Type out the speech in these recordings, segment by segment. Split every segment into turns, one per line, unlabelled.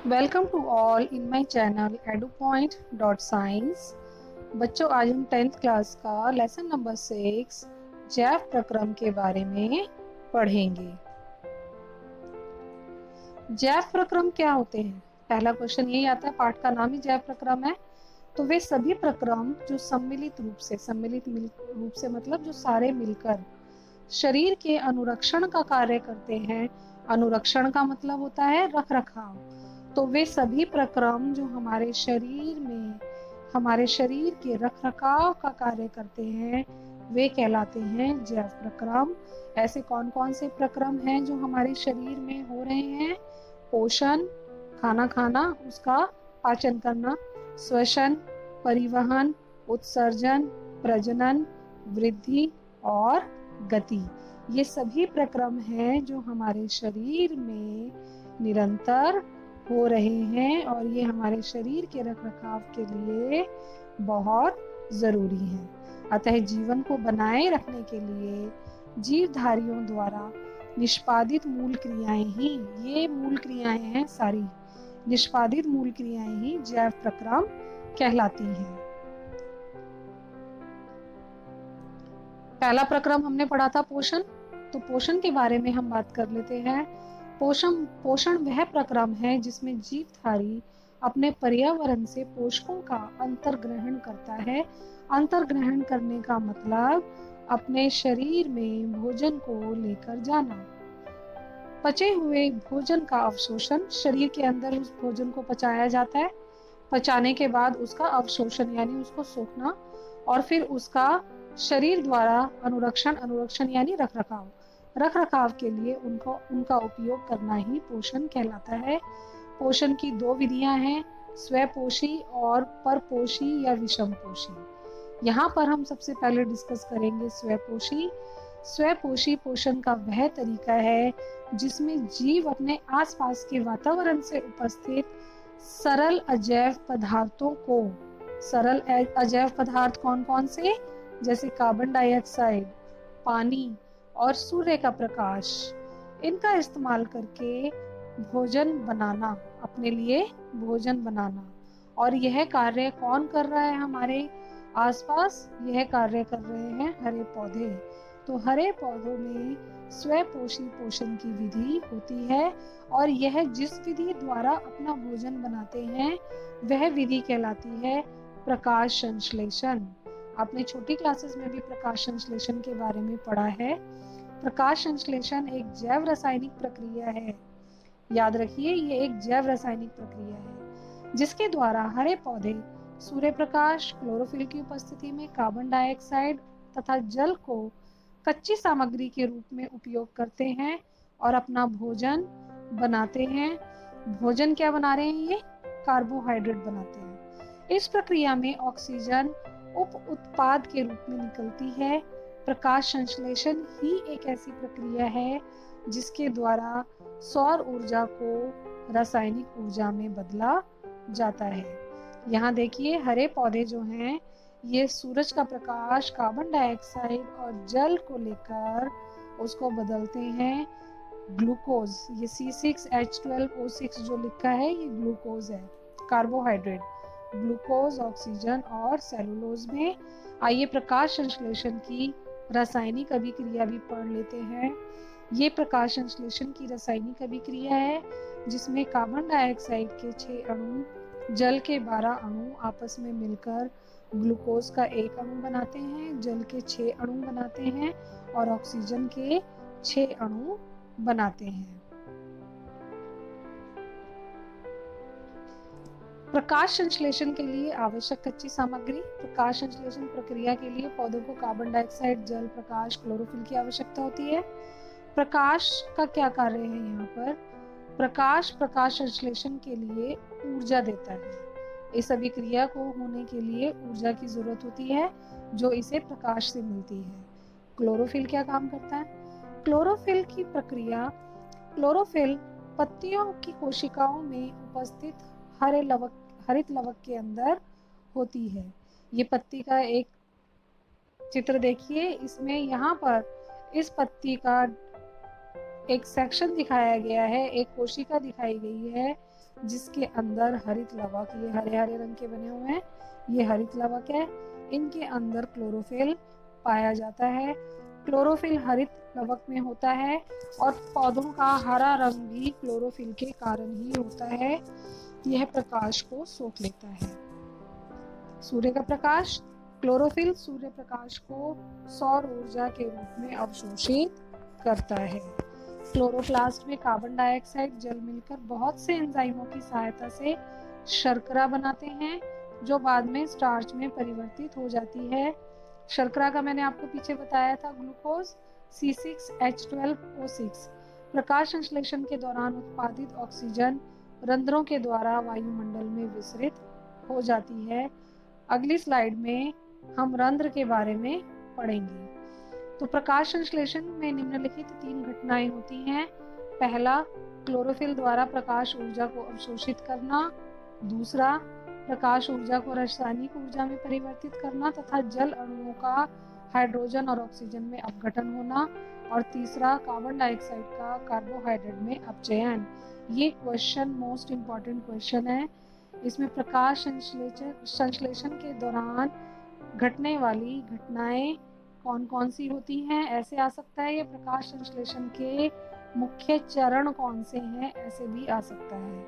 Welcome to all in my channel edupoint.science। बच्चों, आज हम 10th क्लास का लेसन नंबर 6 जैव प्रक्रम के बारे में पढ़ेंगे। जैव प्रक्रम क्या होते हैं? पहला क्वेश्चन यही आता है, पाठ का नाम ही जैव प्रक्रम है। तो वे सभी प्रक्रम जो सम्मिलित रूप से मतलब जो सारे मिलकर शरीर के अनुरक्षण का कार्य करते हैं। अनुरक्षण का मतलब होता है रख रखाव। तो वे सभी प्रक्रम जो हमारे शरीर के रख रखाव का कार्य करते हैं, वे कहलाते हैं जैव प्रक्रम। ऐसे कौन कौन से प्रक्रम हैं जो हमारे शरीर में हो रहे हैं? पोषण, खाना खाना, उसका पाचन करना, श्वसन, परिवहन, उत्सर्जन, प्रजनन, वृद्धि और गति। ये सभी प्रक्रम हैं जो हमारे शरीर में निरंतर हो रहे हैं और ये हमारे शरीर के रखरखाव के लिए बहुत जरूरी है। अतः जीवन को बनाए रखने के लिए जीवधारियों द्वारा निष्पादित मूल क्रियाएं ही, ये मूल क्रियाएं हैं सारी, निष्पादित मूल क्रियाएं ही जैव प्रक्रम कहलाती हैं। पहला प्रक्रम हमने पढ़ा था पोषण। तो पोषण के बारे में हम बात कर लेते हैं। पोषण वह प्रक्रम है जिसमें जीवधारी अपने पर्यावरण से पोषकों का अंतर्ग्रहण करता है। अंतर्ग्रहण करने का मतलब अपने शरीर में भोजन को लेकर जाना। पचे हुए भोजन का अवशोषण, शरीर के अंदर उस भोजन को पचाया जाता है। पचाने के बाद उसका अवशोषण यानी उसको सोखना और फिर उसका शरीर द्वारा अनुरक्षण यानी रखरखाव के लिए उनका उपयोग करना ही पोषण कहलाता है। पोषण की दो विधियां हैं, स्वपोषी और परपोषी या विषमपोषी। यहाँ पर हम सबसे पहले डिस्कस करेंगे स्वपोषी। स्वपोषी पोषण का वह तरीका है जिसमें जीव अपने आसपास के वातावरण से उपस्थित सरल अजैव पदार्थ कौन कौन से? जैसे कार्बन डाइऑक्साइड, पानी और सूर्य का प्रकाश, इनका इस्तेमाल करके भोजन बनाना, अपने लिए भोजन बनाना। और यह कार्य कौन कर रहा है हमारे आसपास? यह कार्य कर रहे हैं हरे पौधे। तो हरे पौधों में स्वपोषी पोषण की विधि होती है और यह जिस विधि द्वारा अपना भोजन बनाते हैं वह विधि कहलाती है प्रकाश संश्लेषण। आपने छोटी क्लासेस में भी प्रकाश संश्लेषण के बारे में पढ़ा है। प्रकाश संश्लेषण एक जैव रासायनिक प्रक्रिया है। याद रखिए, ये एक जैव रासायनिक प्रक्रिया है जिसके द्वारा हरे पौधे सूर्य प्रकाश, क्लोरोफिल की उपस्थिति में कार्बन डाइऑक्साइड तथा जल को कच्ची सामग्री के रूप में उपयोग करते हैं और अपना भोजन बनाते हैं। भोजन क्या बना रहे हैं? ये कार्बोहाइड्रेट बनाते हैं। इस प्रक्रिया में ऑक्सीजन उप उत्पाद के रूप में निकलती है। प्रकाश संश्लेषण ही एक ऐसी प्रक्रिया है जिसके द्वारा सौर ऊर्जा को रासायनिक ऊर्जा में बदला जाता है। यहाँ देखिए, हरे पौधे जो हैं ये सूरज का प्रकाश, कार्बन डाइऑक्साइड और जल को लेकर उसको बदलते हैं ग्लूकोज। ये C6H12O6 जो लिखा है ये ग्लूकोज है, कार्बोहाइड्रेट। ग्लूकोज, ऑक्सीजन और सेलुलोज में। आइए प्रकाश संश्लेषण की रासायनिक अभिक्रिया भी पढ़ लेते हैं। ये प्रकाश संश्लेषण की रासायनिक अभिक्रिया है जिसमें कार्बन डाइऑक्साइड के 6 अणु, जल के 12 अणु आपस में मिलकर ग्लूकोज का 1 अणु बनाते हैं, जल के 6 अणु बनाते हैं और ऑक्सीजन के 6 अणु बनाते हैं। प्रकाश संश्लेषण के लिए आवश्यक कच्ची सामग्री। प्रकाश संश्लेषण प्रक्रिया के लिए पौधों को कार्बन डाइऑक्साइड, जल, प्रकाश, क्लोरोफिल की आवश्यकता होती है। प्रकाश का क्या कार्य है यहाँ पर? प्रकाश संश्लेषण के लिए ऊर्जा देता है। इस अभिक्रिया को होने के लिए ऊर्जा की जरूरत होती है जो इसे प्रकाश से मिलती है। क्लोरोफिल क्या काम करता है? क्लोरोफिल की प्रक्रिया, क्लोरोफिल पत्तियों की कोशिकाओं में उपस्थित हरित लवक के अंदर होती है। ये पत्ती का एक चित्र देखिए, इसमें यहाँ पर इस पत्ती का एक सेक्शन दिखाया गया है, एक कोशिका दिखाई गई है जिसके अंदर हरित लवक, ये हरे हरे रंग के बने हुए हैं, ये हरित लवक है, इनके अंदर क्लोरोफिल पाया जाता है। क्लोरोफिल हरित लवक में होता है और पौधों का हरा रंग भी क्लोरोफिल के कारण ही होता है। यह प्रकाश को सोख लेता है। सूर्य का प्रकाश, क्लोरोफिल सूर्य प्रकाश को सौर ऊर्जा के रूप में अवशोषित करता है। क्लोरोप्लास्ट में कार्बन डाइऑक्साइड जल मिलकर बहुत से एंजाइमों की सहायता से शर्करा बनाते हैं, जो बाद में स्टार्च में परिवर्तित हो जाती है। शर्करा का मैंने आपको पीछे बताया था, ग्लूकोज C6H12O6। प्रकाश संश्लेषण के दौरान उत्पादित ऑक्सीजन रंध्रों के द्वारा वायुमंडल में विसरित हो जाती है। अगली स्लाइड में हम रंध्र के बारे में पढ़ेंगे। तो प्रकाश संश्लेषण में निम्नलिखित 3 घटनाएं होती हैं। पहला, क्लोरोफिल द्वारा प्रकाश ऊर्जा को अवशोषित करना। दूसरा, प्रकाश ऊर्जा को रासायनिक ऊर्जा में परिवर्तित करना तथा जल अणुओं का हाइड्रोजन और ऑक्सीजन में अपघटन होना। और तीसरा, कार्बन डाइऑक्साइड का कार्बोहाइड्रेट में अपचयन। ये क्वेश्चन मोस्ट इम्पॉर्टेंट क्वेश्चन है। इसमें प्रकाश संश्लेषण के दौरान घटने वाली घटनाएं कौन कौन सी होती हैं, ऐसे आ सकता है। ये प्रकाश संश्लेषण के मुख्य चरण कौन से हैं, ऐसे भी आ सकता है।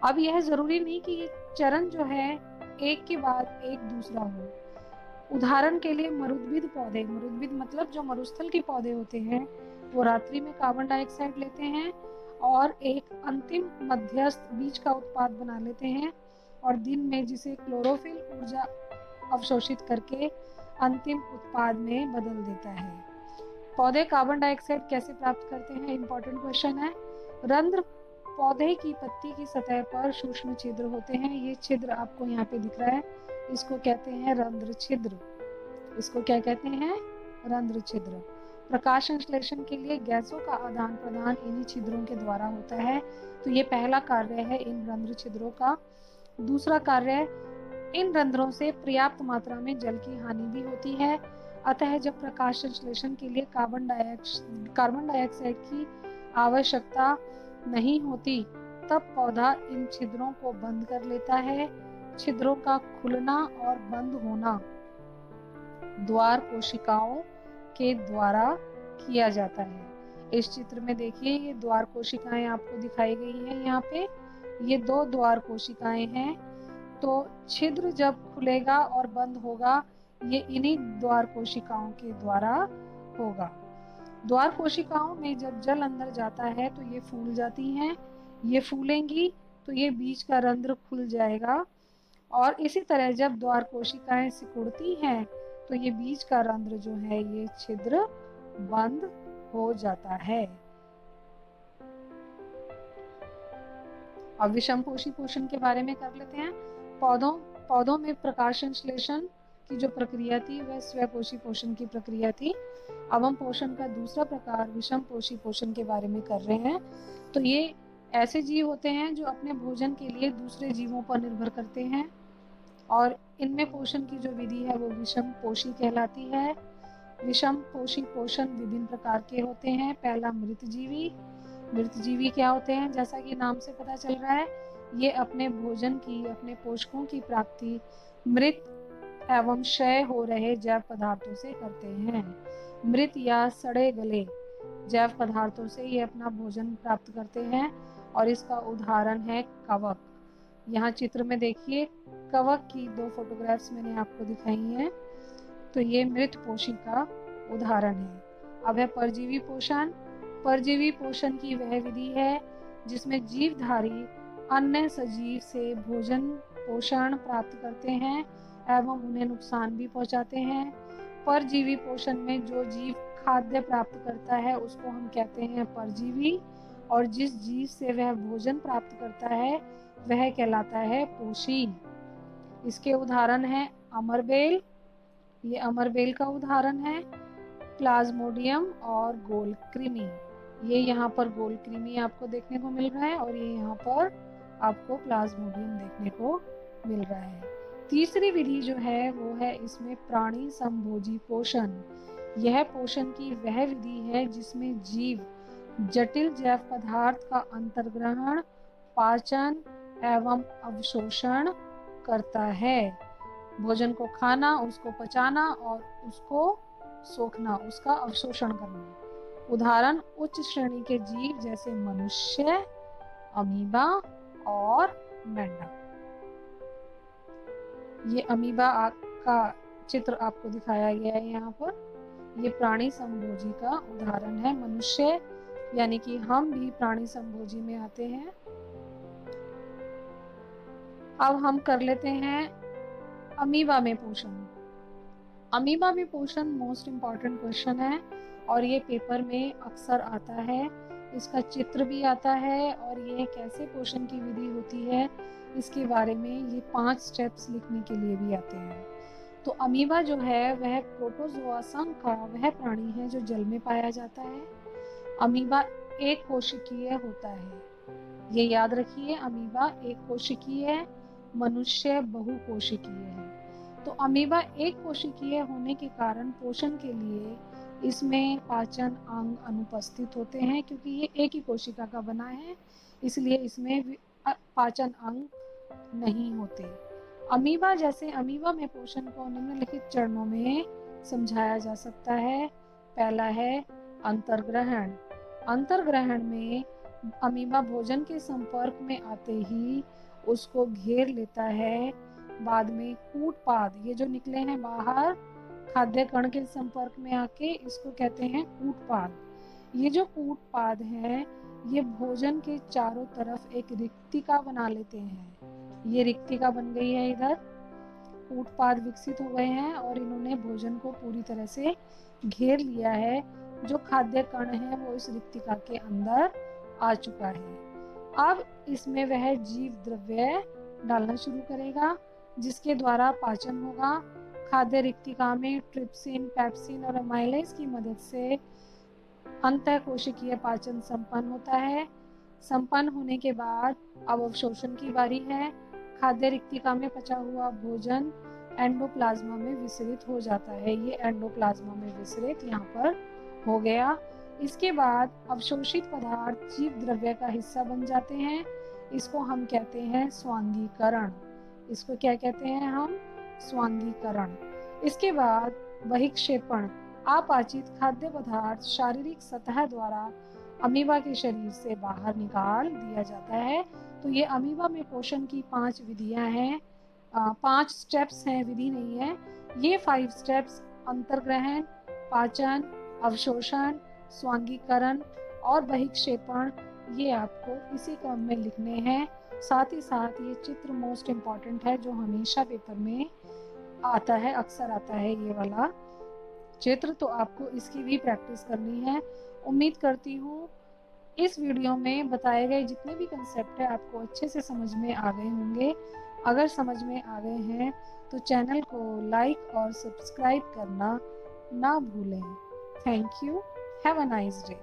अब यह जरूरी नहीं कि ये चरण जो है एक के बाद एक दूसरा हो। उदाहरण के लिए मरुद्भिद पौधे, मरुद्भिद मतलब जो मरुस्थल के पौधे होते हैं, वो रात्रि में कार्बन डाइऑक्साइड लेते हैं और एक अंतिम मध्यस्थ बीज का उत्पाद बना लेते हैं और दिन में जिसे क्लोरोफिल ऊर्जा अवशोषित करके अंतिम उत्पाद में बदल देता है। पौधे कार्बन डाइऑक्साइड कैसे प्राप्त करते हैं, इंपॉर्टेंट क्वेश्चन है। रंध्र पौधे की पत्ती की सतह पर सूक्ष्म छिद्र होते हैं। ये छिद्र आपको यहाँ पे दिख रहा है, इसको कहते हैं रंध्र छिद्र। इसको क्या कहते हैं, रंध्र छिद्र। प्रकाश संश्लेषण के लिए गैसों का आदान प्रदान इन्हीं छिद्रों के द्वारा होता है। तो ये पहला कार्य है इन रंध्र छिद्रों का। दूसरा कार्य, इन रंध्रों से पर्याप्त मात्रा में जल की हानि भी होती है। अतः जब प्रकाश संश्लेषण के लिए कार्बन डाइऑक्साइड की आवश्यकता नहीं होती, तब पौधा इन छिद्रों को बंद कर लेता है। छिद्रों का खुलना और बंद होना द्वार कोशिकाओं के द्वारा किया जाता है। इस चित्र में देखिए, ये द्वार कोशिकाएं आपको दिखाई गई हैं। यहाँ पे ये 2 द्वार कोशिकाएं हैं। तो छिद्र जब खुलेगा और बंद होगा, ये इन्हीं द्वार कोशिकाओं के द्वारा होगा। द्वार कोशिकाओं में जब जल अंदर जाता है तो ये फूल जाती हैं। ये फूलेंगी तो ये बीज का रंध्र खुल जाएगा और इसी तरह जब द्वार कोशिकाएं सिकुड़ती हैं तो ये बीज का रंध्र जो है, ये छिद्र बंद हो जाता है। अब विषमपोषी पोषण के बारे में कर लेते हैं। पौधों में प्रकाश संश्लेषण की जो प्रक्रिया थी वह स्वपोषी पोषण की प्रक्रिया थी। अब हम पोषण का दूसरा प्रकार विषमपोषी पोषण के बारे में कर रहे हैं। तो ये ऐसे जीव होते हैं जो अपने भोजन के लिए दूसरे जीवों पर निर्भर करते हैं और इनमें पोषण की जो विधि है वो विषमपोषी कहलाती है। विषमपोषी पोषण विभिन्न प्रकार के होते हैं। पहला, मृतजीवी। मृतजीवी क्या होते हैं, जैसा कि नाम से पता चल रहा है, ये अपने भोजन की, अपने पोषकों की प्राप्ति मृत एवं क्षय हो रहे जैव पदार्थों से करते हैं। मृत या सड़े गले जैव पदार्थों से ये अपना भोजन प्राप्त करते हैं और इसका उदाहरण है कवक। यहाँ चित्र में देखिए, कवक की 2 फोटोग्राफ्स मैंने आपको दिखाई हैं। तो ये मृत पोषी का उदाहरण है। अब है परजीवी पोषण। परजीवी पोषण की वह विधि है जिसमें जीवधारी अन्य सजीव से भोजन पोषण प्राप्त करते हैं एवं उन्हें नुकसान भी पहुंचाते हैं। परजीवी पोषण में जो जीव खाद्य प्राप्त करता है उसको हम कहते हैं परजीवी और जिस जीव से वह भोजन प्राप्त करता है वह कहलाता है पोषी। इसके उदाहरण है अमरबेल, ये अमरबेल का उदाहरण है, प्लाज्मोडियम और गोल कृमि। ये यहाँ पर गोल कृमि आपको देखने को मिल रहा है और ये यहाँ पर आपको प्लाज्मोडियम देखने को मिल रहा है। तीसरी विधि जो है वो है इसमें प्राणी संभोजी पोषण। यह पोषण की वह विधि है जिसमें जीव जटिल जैव पदार्थ का अंतर्ग्रहण पाचन एवं अवशोषण करता है। भोजन को खाना, उसको पचाना और उसको सोखना, उसका अवशोषण करना। उदाहरण उच्च श्रेणी के जीव जैसे मनुष्य, अमीबा और मेंढक। ये अमीबा का चित्र आपको दिखाया गया है यहाँ पर। ये प्राणी संभोजी का उदाहरण है। मनुष्य यानी कि हम भी प्राणी संभोजी में आते हैं। अब हम कर लेते हैं अमीबा में पोषण। अमीबा में पोषण मोस्ट इम्पॉर्टेंट क्वेश्चन है और ये पेपर में अक्सर आता है। इसका चित्र भी आता है और ये कैसे पोषण की विधि होती है इसके बारे में ये 5 स्टेप्स लिखने के लिए भी आते हैं। तो अमीबा जो है वह प्रोटोजोआ संघ का वह प्राणी है जो जल में पाया जाता है। अमीबा एक कोशिकीय होता है। ये याद रखिए, अमीबा एक कोशिकीय, मनुष्य बहुकोशिकीय है। तो अमीबा एक कोशिकीय होने के कारण पोषण के लिए इसमें पाचन अंग अनुपस्थित होते हैं, क्योंकि ये एक ही कोशिका का बना है, इसलिए इसमें पाचन अंग नहीं होते। अमीबा में पोषण को निम्नलिखित चरणों में समझाया जा सकता है। पहला है अंतर्ग्रहण। अंतर्ग्रहण में अमीबा भोजन के संपर्क में आते ही उसको घेर लेता है। बाद में कूटपाद, ये जो निकले हैं बाहर खाद्य कण के संपर्क में आके, इसको कहते हैं कूटपाद। ये जो कूटपाद है ये भोजन के चारों तरफ एक रिक्तिका बना लेते हैं। ये रिक्तिका बन गई है, इधर कूटपाद विकसित हो गए हैं और इन्होंने भोजन को पूरी तरह से घेर लिया है। जो खाद्य कण है वो इस रिक्तिका के अंदर आ चुका है। अब इसमें वह जीव द्रव्य डालना शुरू करेगा जिसके द्वारा पाचन होगा। खाद्य रिक्तिका में ट्रिप्सिन, पेप्सिन और अमाइलेज की मदद से अंतःकोशिकीय पाचन संपन्न होता है। संपन्न होने के बाद अब अवशोषण की बारी है। खाद्य रिक्तिका में पचा हुआ भोजन एंडोप्लाज्मा में विसरित हो जाता है। ये एंडोप्लाज्मा में विसरित यहाँ पर हो गया। इसके बाद अवशोषित पदार्थ जीव द्रव्य का हिस्सा बन जाते हैं। इसको हम कहते हैं स्वांगीकरण। इसको क्या कहते हैं हम? स्वांगीकरण। इसके बाद बहिक्षेपण। अपाचित खाद्य पदार्थ शारीरिक सतह द्वारा अमीबा के शरीर से बाहर निकाल दिया जाता है। तो ये अमीबा में पोषण की 5 विधियां हैं, 5 स्टेप्स हैं, विधि नहीं है। ये 5 स्टेप्स अंतर्ग्रहण, पाचन, अवशोषण, स्वांगीकरण और बहिक्षेपण, ये आपको इसी क्रम में लिखने हैं। साथ ही साथ ये चित्र मोस्ट इम्पॉर्टेंट है जो हमेशा पेपर में आता है, अक्सर आता है ये वाला चित्र, तो आपको इसकी भी प्रैक्टिस करनी है। उम्मीद करती हूँ इस वीडियो में बताए गए जितने भी कंसेप्ट है आपको अच्छे से समझ में आ गए होंगे। अगर समझ में आ गए हैं तो चैनल को लाइक और सब्सक्राइब करना ना भूलें। Thank you. Have a nice day.